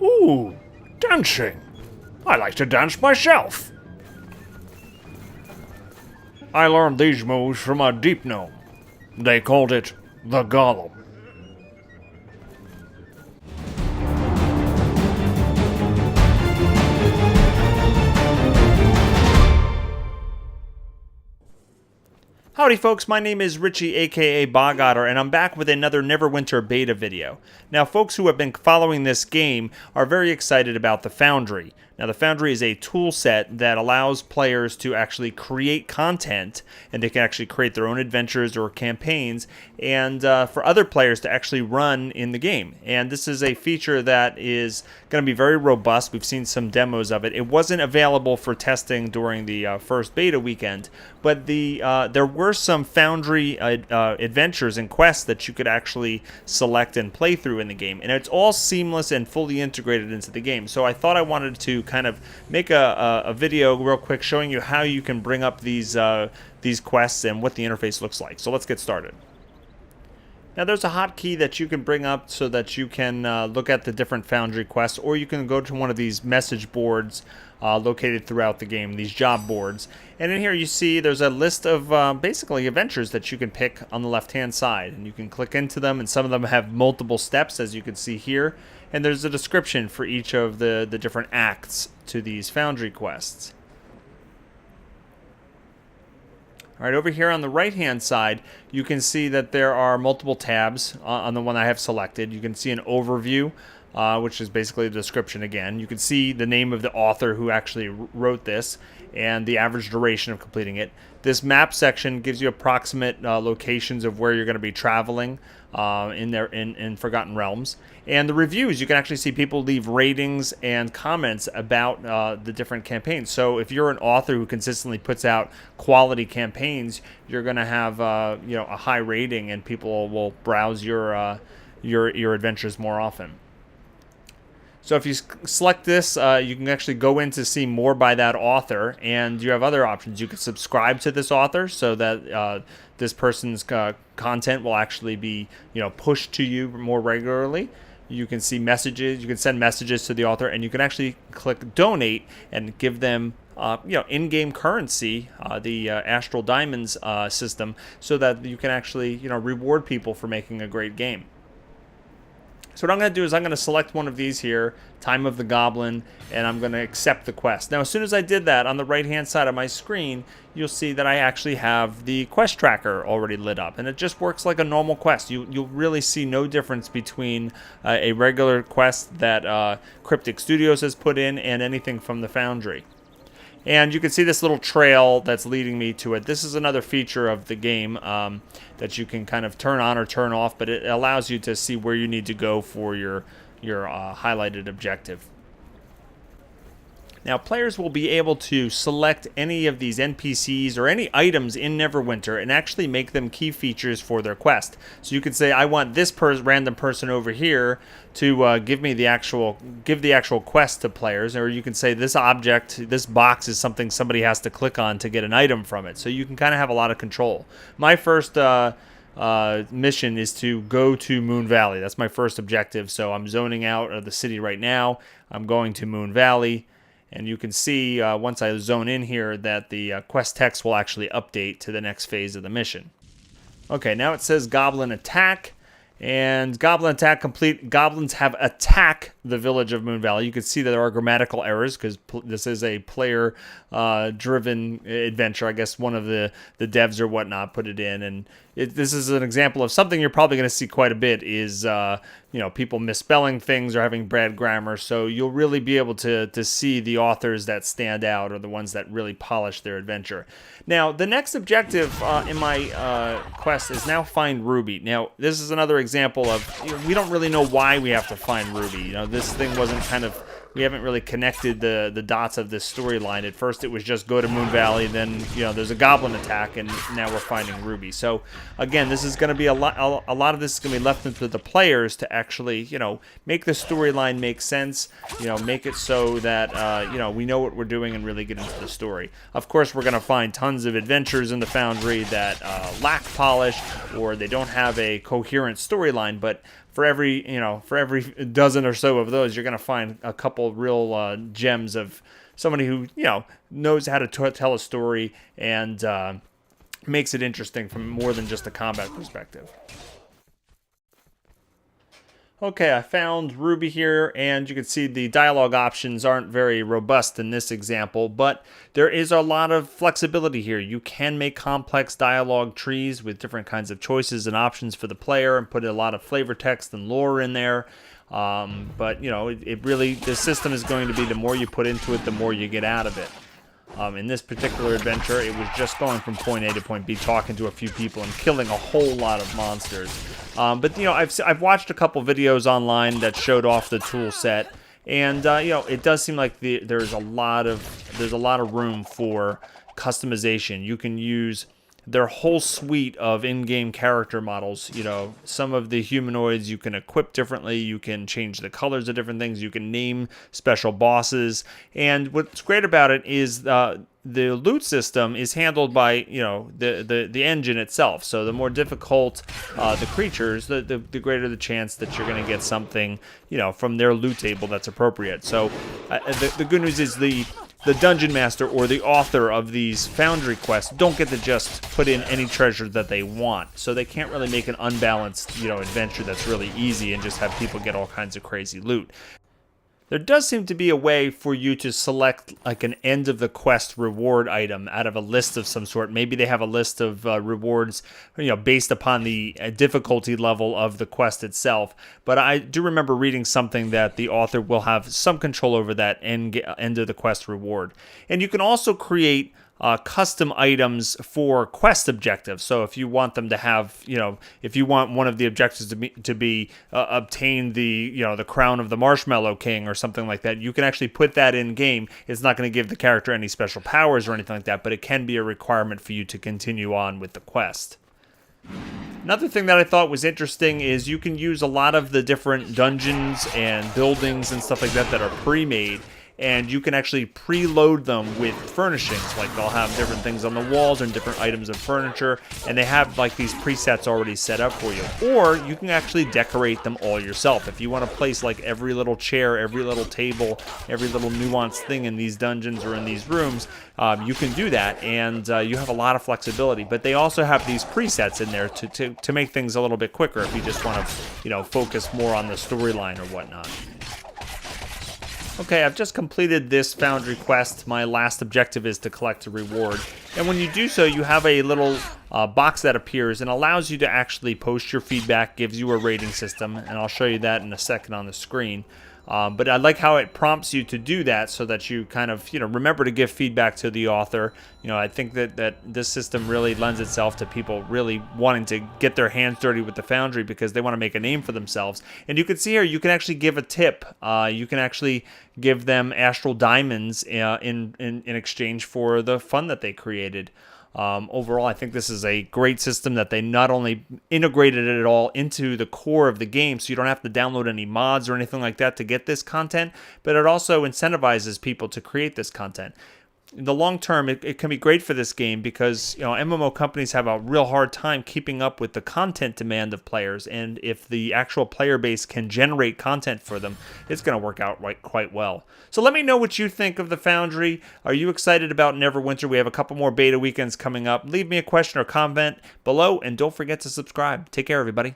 Ooh, dancing. I like to dance myself. I learned these moves from a deep gnome. They called it the Golem. Howdy folks, my name is Richie aka Bogotter, and I'm back with another Neverwinter beta video. Now folks who have been following this game are very excited about the Foundry. Now the Foundry is a tool set that allows players to actually create content, and they can actually create their own adventures or campaigns, and for other players to actually run in the game. And this is a feature that is going to be very robust. We've seen some demos of it. It wasn't available for testing during the first beta weekend, but there were some Foundry adventures and quests that you could actually select and play through in the game, and it's all seamless and fully integrated into the game. So I thought I wanted to kind of make a video real quick showing you how you can bring up these quests and what the interface looks like. So let's get started. Now there's a hotkey that you can bring up so that you can look at the different Foundry quests, or you can go to one of these message boards located throughout the game, these job boards. And in here you see there's a list of basically adventures that you can pick on the left hand side, and you can click into them, and some of them have multiple steps, as you can see here, and there's a description for each of the different acts to these Foundry quests. Alright, over here on the right hand side you can see that there are multiple tabs on the one I have selected. You can see an overview, which is basically a description again. You can see the name of the author who actually wrote this and the average duration of completing it. This map section gives you approximate locations of where you're going to be traveling in Forgotten Realms. And the reviews, you can actually see people leave ratings and comments about the different campaigns. So if you're an author who consistently puts out quality campaigns, you're going to have a high rating, and people will browse your adventures more often. So if you select this, you can actually go in to see more by that author, and you have other options. You can subscribe to this author so that this person's content will actually be pushed to you more regularly. You can see messages. You can send messages to the author, and you can actually click donate and give them in-game currency, the Astral Diamonds system, so that you can actually reward people for making a great game. So what I'm going to do is I'm going to select one of these here, Time of the Goblin, and I'm going to accept the quest. Now, as soon as I did that, on the right-hand side of my screen, you'll see that I actually have the quest tracker already lit up, and it just works like a normal quest. You'll really see no difference between a regular quest that Cryptic Studios has put in and anything from the Foundry. And you can see this little trail that's leading me to it. This is another feature of the game that you can kind of turn on or turn off, but it allows you to see where you need to go for your highlighted objective. Now, players will be able to select any of these NPCs or any items in Neverwinter and actually make them key features for their quest. So you could say, I want this random person over here to give the actual quest to players, or you can say this object, this box is something somebody has to click on to get an item from it. So you can kind of have a lot of control. My first mission is to go to Moon Valley. That's my first objective. So I'm zoning out of the city right now. I'm going to Moon Valley. And you can see once I zone in here that the quest text will actually update to the next phase of the mission. Okay, now it says Goblin Attack. And Goblin Attack complete. Goblins have attack the village of Moon Valley. You can see that there are grammatical errors because this is a player-driven adventure. I guess one of the devs or whatnot put it in, and this is an example of something you're probably going to see quite a bit. Is people misspelling things or having bad grammar. So you'll really be able to see the authors that stand out or the ones that really polish their adventure. Now, the next objective in my quest is now find Ruby. Now, this is another example of we don't really know why we have to find Ruby. This thing wasn't we haven't really connected the dots of this storyline. At first, it was just go to Moon Valley, then there's a goblin attack, and now we're finding Ruby. So again, this is going to be a lot of this is going to be left into the players to actually make the storyline make sense. Make it so that we know what we're doing and really get into the story. Of course, we're going to find tons of adventures in the Foundry that lack polish or they don't have a coherent storyline, but for every dozen or so of those, you're going to find a couple real gems of somebody who knows how to tell a story and makes it interesting from more than just a combat perspective. Okay, I found Ruby here, and you can see the dialogue options aren't very robust in this example, but there is a lot of flexibility here. You can make complex dialogue trees with different kinds of choices and options for the player and put a lot of flavor text and lore in there. But, it really, the system is going to be the more you put into it, the more you get out of it. In this particular adventure, it was just going from point A to point B, talking to a few people and killing a whole lot of monsters. But I've watched a couple videos online that showed off the tool set, and it does seem like there's a lot of room for customization. You can use their whole suite of in-game character models. Some of the humanoids you can equip differently, you can change the colors of different things, you can name special bosses, and what's great about it is the loot system is handled by the engine itself. So the more difficult the creatures, the greater the chance that you're going to get something from their loot table that's appropriate. So the good news is the dungeon master or the author of these Foundry quests don't get to just put in any treasure that they want. So they can't really make an unbalanced, adventure that's really easy and just have people get all kinds of crazy loot. There does seem to be a way for you to select like an end of the quest reward item out of a list of some sort. Maybe they have a list of rewards, based upon the difficulty level of the quest itself. But I do remember reading something that the author will have some control over that end of the quest reward. And you can also create custom items for quest objectives. So if you want them to have, if you want one of the objectives to be obtain the crown of the Marshmallow King or something like that, you can actually put that in game. It's not going to give the character any special powers or anything like that, but it can be a requirement for you to continue on with the quest. Another thing that I thought was interesting is you can use a lot of the different dungeons and buildings and stuff like that are pre-made, and you can actually preload them with furnishings. Like they'll have different things on the walls and different items of furniture, and they have like these presets already set up for you. Or you can actually decorate them all yourself. If you want to place like every little chair, every little table, every little nuanced thing in these dungeons or in these rooms, you can do that, and you have a lot of flexibility. But they also have these presets in there to make things a little bit quicker if you just want to, focus more on the storyline or whatnot. Okay, I've just completed this Foundry quest. My last objective is to collect a reward. And when you do so, you have a little box that appears and allows you to actually post your feedback, gives you a rating system, and I'll show you that in a second on the screen. But I like how it prompts you to do that so that you kind of, remember to give feedback to the author. I think that this system really lends itself to people really wanting to get their hands dirty with the Foundry because they want to make a name for themselves. And you can see here, you can actually give a tip. You can actually give them astral diamonds in exchange for the fun that they created. Overall, I think this is a great system that they not only integrated it all into the core of the game, so you don't have to download any mods or anything like that to get this content, but it also incentivizes people to create this content. In the long term, it can be great for this game because MMO companies have a real hard time keeping up with the content demand of players, and if the actual player base can generate content for them, it's going to work out quite well. So let me know what you think of the Foundry. Are you excited about Neverwinter? We have a couple more beta weekends coming up. Leave me a question or comment below, and don't forget to subscribe. Take care, everybody.